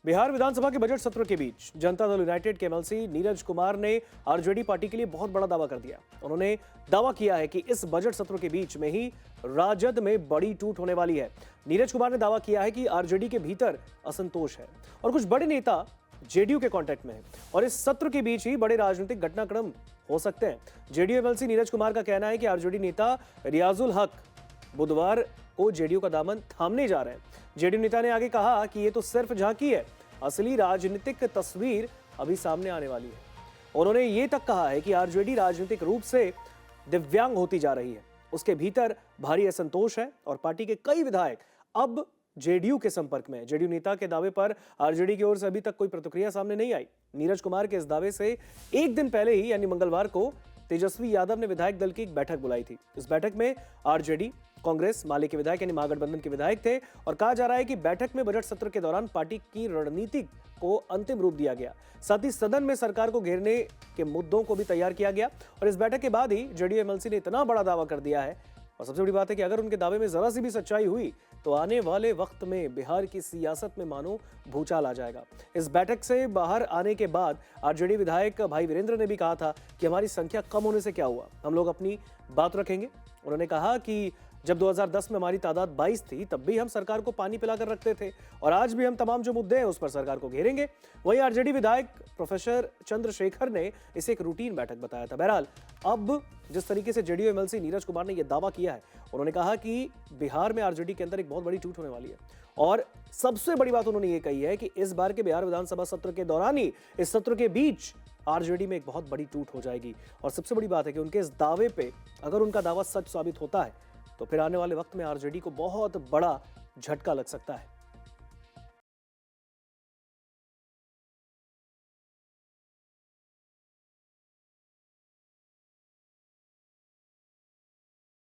बिहार विधानसभा के बजट सत्र के बीच जनता दल यूनाइटेड के एमएलसी नीरज कुमार ने आरजेडी पार्टी के लिए बहुत बड़ा दावा कर दिया। उन्होंने दावा किया है कि इस बजट सत्र के बीच में ही राजद में बड़ी टूट होने वाली है। नीरज कुमार ने दावा किया है कि आरजेडी के भीतर असंतोष है और कुछ बड़े नेता जेडीयू के कांटेक्ट में हैं और इस सत्र के बीच ही बड़े राजनीतिक घटनाक्रम हो सकते हैं। जेडीयू एमएलसी नीरज कुमार का कहना है कि आरजेडी नेता रियाजुल हक बुधवार को जेडीयू का दामन थामने जा रहे हैं। जेडीयू नेता ने आगे कहा कि ये तो सिर्फ झांकी है, असली राजनीतिक तस्वीर अभी सामने आने वाली है। उन्होंने ये तक कहा है कि आरजेडी राजनीतिक रूप से दिव्यांग होती जा रही है, उसके भीतर भारी असंतोष है और पार्टी के कई विधायक अब जेडीयू के संपर्क में। जेडीयू नेता के दावे पर आरजेडी की ओर से अभी तक कोई प्रतिक्रिया सामने नहीं आई। नीरज कुमार के इस दावे से एक दिन पहले ही यानी मंगलवार को तेजस्वी यादव ने विधायक दल की एक बैठक बुलाई थी। इस बैठक में आरजेडी, कांग्रेस, माले के विधायक यानी महागठबंधन के विधायक थे और कहा जा रहा है कि बैठक में बजट सत्र के दौरान पार्टी की रणनीति को अंतिम रूप दिया गया। साथ ही सदन में सरकार को घेरने के मुद्दों को भी तैयार किया गया और इस बैठक के बाद ही जेडीयू एमएलसी ने इतना बड़ा दावा कर दिया है। और सबसे बड़ी बात है कि अगर उनके दावे में जरा सी भी सच्चाई हुई तो आने वाले वक्त में बिहार की सियासत में मानो भूचाल आ जाएगा। इस बैठक से बाहर आने के बाद आरजेडी विधायक भाई वीरेंद्र ने भी कहा था कि हमारी संख्या कम होने से क्या हुआ, हम लोग अपनी बात रखेंगे। उन्होंने कहा कि जब 2010 में हमारी तादाद 22 थी तब भी हम सरकार को पानी पिलाकर रखते थे और आज भी हम तमाम जो मुद्दे हैं उस पर सरकार को घेरेंगे। वहीं आरजेडी विधायक प्रोफेसर चंद्रशेखर ने इसे एक रूटीन बैठक बताया था। बहरहाल अब जिस तरीके से जेडीयू एमएलसी नीरज कुमार ने यह दावा किया है, उन्होंने कहा कि बिहार में आरजेडी के अंदर एक बहुत बड़ी टूट होने वाली है और सबसे बड़ी बात उन्होंने ये कही है कि इस बार के बिहार विधानसभा सत्र के दौरान ही इस सत्र के बीच आरजेडी में एक बहुत बड़ी टूट हो जाएगी। और सबसे बड़ी बात है कि उनके इस दावे पे अगर उनका दावा सच साबित होता है तो फिर आने वाले वक्त में आरजेडी को बहुत बड़ा झटका लग सकता है।